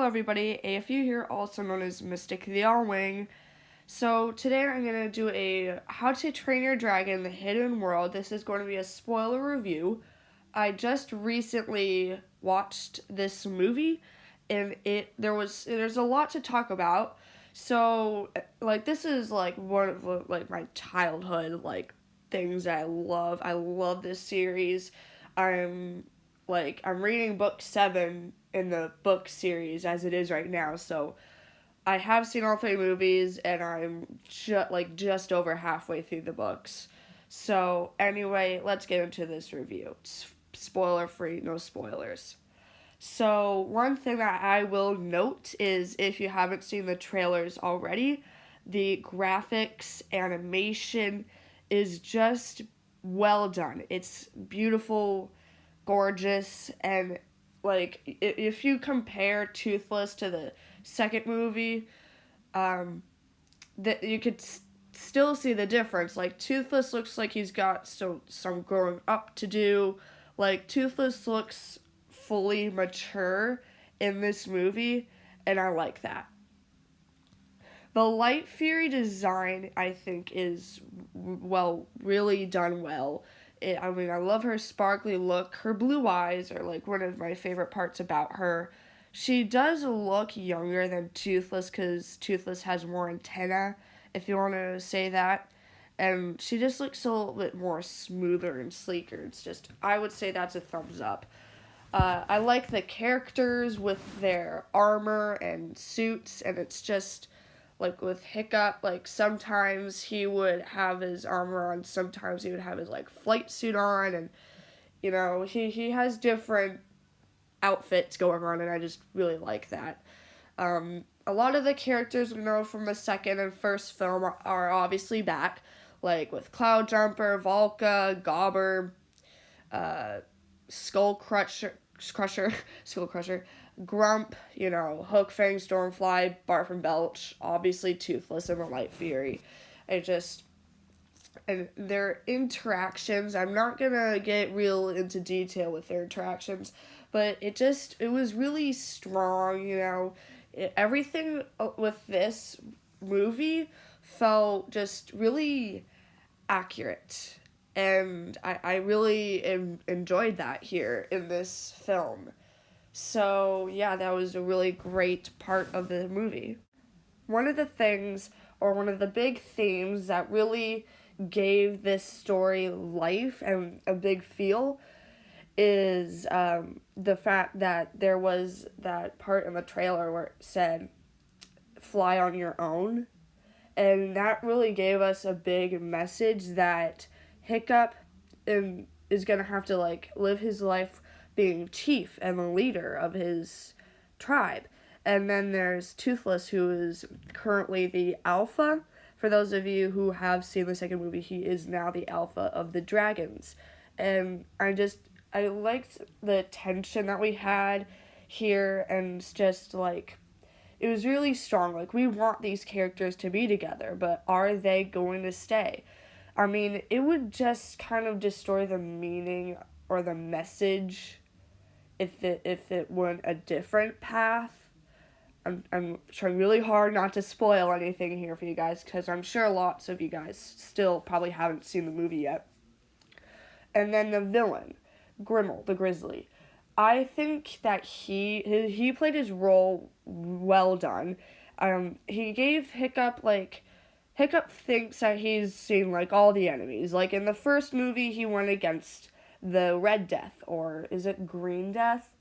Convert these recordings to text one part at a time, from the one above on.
Hello everybody, AFU here, also known as Mystic the Arwing. So today I'm going to do a How to Train Your Dragon: The Hidden World. This is going to be a spoiler review. I just recently watched this movie and there's a lot to talk about. So this is one of my childhood things that I love. I love this series. I'm I'm reading book 7 in the book series as it is right now. So I have seen all 3 movies and I'm just over halfway through the books. So anyway, let's get into this review. It's spoiler free, no spoilers. So one thing that I will note is if you haven't seen the trailers already, the graphics, animation is just well done. It's beautiful, gorgeous, and if you compare Toothless to the second movie, um, that you could still see the difference. Like Toothless looks like he's got some growing up to do. Like Toothless looks fully mature in this movie, and I like that. The Light Fury design, I think, is really done well. I love her sparkly look. Her blue eyes are one of my favorite parts about her. She does look younger than Toothless because Toothless has more antenna, if you want to say that. And she just looks a little bit more smoother and sleeker. I would say that's a thumbs up. I like the characters with their armor and suits, and it's just with Hiccup, sometimes he would have his armor on, sometimes he would have his flight suit on, and he has different outfits going on, and I just really like that. A lot of the characters we know from the second and first film are obviously back, with Cloudjumper, Volca, Gobber, Skull Crusher, Skull Crusher, Grump, Hook, Fang, Stormfly, Barf and Belch, obviously Toothless, and the Light Fury. And their interactions, I'm not gonna get real into detail with their interactions, but it was really strong, everything with this movie felt just really accurate. And I really enjoyed that here in this film. So, yeah, that was a really great part of the movie. One of the things, or one of the big themes that really gave this story life and a big feel is the fact that there was that part in the trailer where it said, fly on your own. And that really gave us a big message that Hiccup is going to have to live his life being chief and the leader of his tribe. And then there's Toothless, who is currently the alpha. For those of you who have seen the second movie, he is now the alpha of the dragons. And I liked the tension that we had here, and it was really strong. We want these characters to be together, but are they going to stay? I mean, it would just kind of destroy the meaning or the message if it went a different path. I'm trying really hard not to spoil anything here for you guys, because I'm sure lots of you guys still probably haven't seen the movie yet. And then the villain, Grimmel the Grizzly. I think that he played his role well done. He gave Hiccup Hiccup thinks that he's seen all the enemies. In the first movie, he went against the Red Death, or is it Green Death?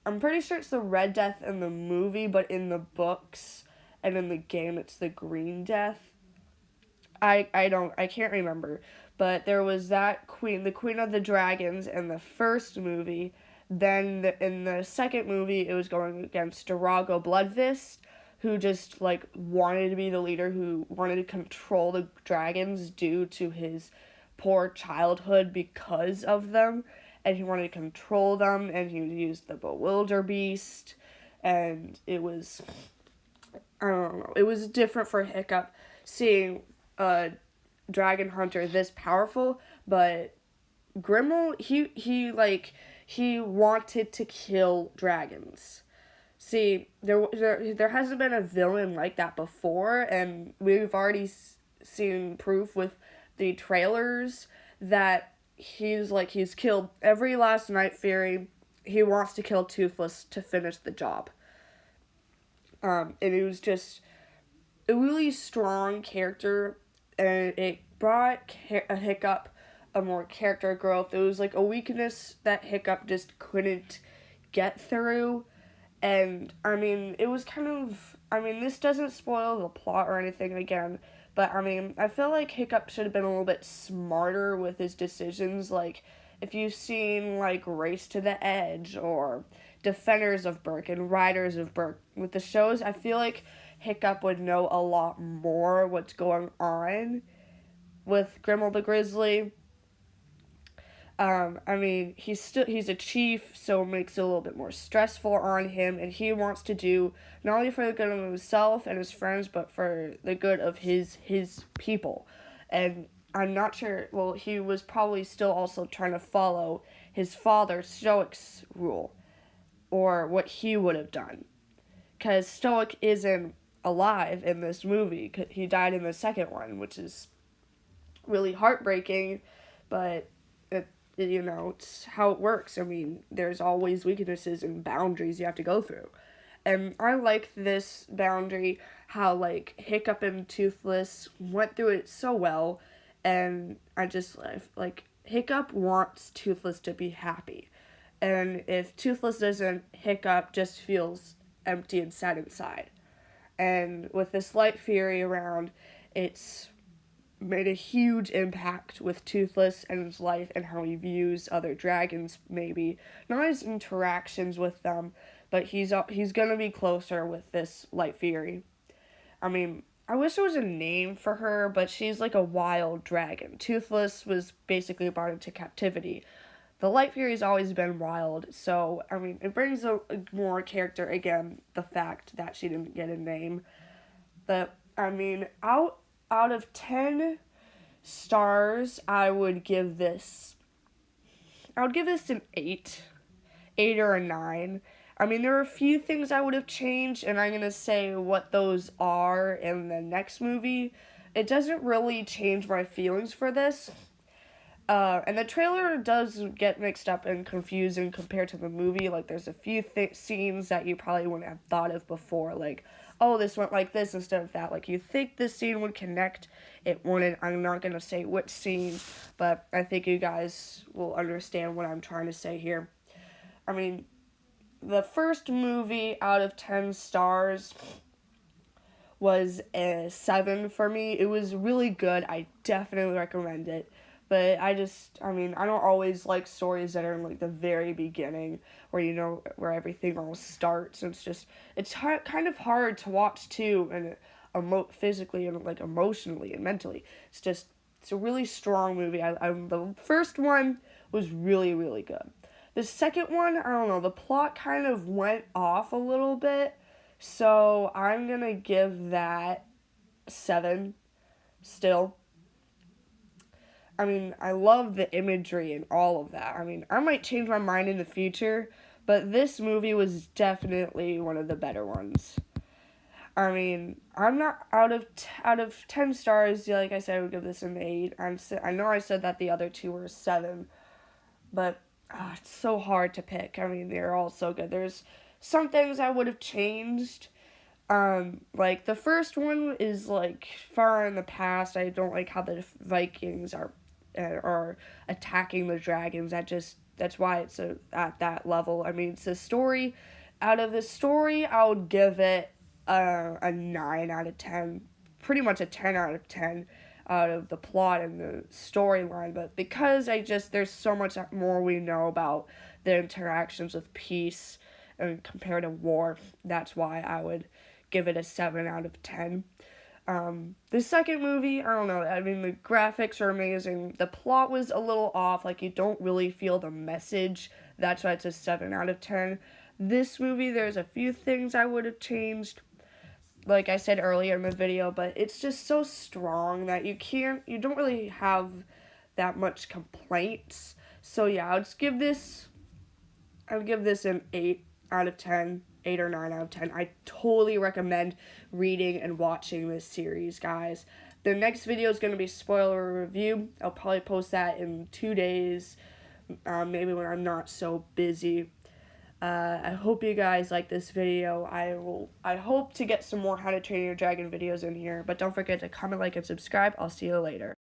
I'm pretty sure it's the Red Death in the movie, but in the books and in the game, it's the Green Death. I can't remember. But there was that queen, the Queen of the Dragons, in the first movie. Then in the second movie, it was going against Darago Bloodfist, who just wanted to be the leader, who wanted to control the dragons due to his poor childhood because of them. And he wanted to control them, and he used the Bewilder Beast, and it was, I don't know, it was different for Hiccup seeing a dragon hunter this powerful, but Grimmel, he wanted to kill dragons. See, there hasn't been a villain like that before, and we've already seen proof with the trailers that he's killed every last Night Fury. He wants to kill Toothless to finish the job. And it was just a really strong character, and it brought a Hiccup a more character growth. It was like a weakness that Hiccup just couldn't get through. And I mean, it was kind of. I mean, this doesn't spoil the plot or anything again, but I mean, I feel like Hiccup should have been a little bit smarter with his decisions. Like, if you've seen, like, Race to the Edge or Defenders of Berk and Riders of Berk, with the shows, I feel like Hiccup would know a lot more what's going on with Grimmel the Grizzly. I mean, he's a chief, so it makes it a little bit more stressful on him, and he wants to do not only for the good of himself and his friends, but for the good of his people. And I'm not sure. Well, he was probably still also trying to follow his father Stoic's rule, or what he would have done, because Stoic isn't alive in this movie. He died in the second one, which is really heartbreaking, but it's how it works. I mean, there's always weaknesses and boundaries you have to go through. And I like this boundary, how, like, Hiccup and Toothless went through it so well, and I just, like, Hiccup wants Toothless to be happy. And if Toothless doesn't, Hiccup just feels empty and sad inside. And with this Light Fury around, it's made a huge impact with Toothless and his life and how he views other dragons, maybe. Not his interactions with them, but he's gonna be closer with this Light Fury. I mean, I wish there was a name for her, but she's like a wild dragon. Toothless was basically brought into captivity. The Light Fury's always been wild, so, I mean, it brings a more character, again, the fact that she didn't get a name. But, I mean, out of 10 stars, I would give this an 8. 8 or a 9. I mean, there are a few things I would have changed, and I'm going to say what those are in the next movie. It doesn't really change my feelings for this. And the trailer does get mixed up and confusing compared to the movie. Like, there's a few scenes that you probably wouldn't have thought of before. Like, oh, this went like this instead of that. Like, you think this scene would connect. It wouldn't. I'm not going to say which scene, but I think you guys will understand what I'm trying to say here. I mean, the first movie out of 10 stars was a 7 for me. It was really good. I definitely recommend it. But I don't always like stories that are in, like, the very beginning, where everything all starts. It's kind of hard to watch, too, and physically and, like, emotionally and mentally. It's a really strong movie. The first one was really, really good. The second one, I don't know, the plot kind of went off a little bit, so I'm gonna give that 7 still. I mean, I love the imagery and all of that. I mean, I might change my mind in the future, but this movie was definitely one of the better ones. I mean, I'm not out of 10 stars. Like I said, I would give this an 8. I know I said that the other two were 7, but it's so hard to pick. I mean, they're all so good. There's some things I would have changed. Like, the first one is, like, far in the past. I don't like how the Vikings are attacking the dragons. That's why it's at that level. I mean, it's a story. Out of the story, I would give it a 9 out of 10. Pretty much a 10 out of 10 out of the plot and the storyline. But because there's so much more we know about the interactions with peace and compared to war, that's why I would give it a 7 out of 10. The second movie, I don't know, I mean, the graphics are amazing. The plot was a little off, like, you don't really feel the message. That's why it's a 7 out of 10. This movie, there's a few things I would have changed, like I said earlier in the video, but it's just so strong that you don't really have that much complaints. So yeah, I would give this an 8 out of 10. 8 or 9 out of 10. I totally recommend reading and watching this series, guys. The next video is going to be spoiler review. I'll probably post that in 2 days, maybe when I'm not so busy. I hope you guys like this video. I hope to get some more How to Train Your Dragon videos in here, but don't forget to comment, like, and subscribe. I'll see you later.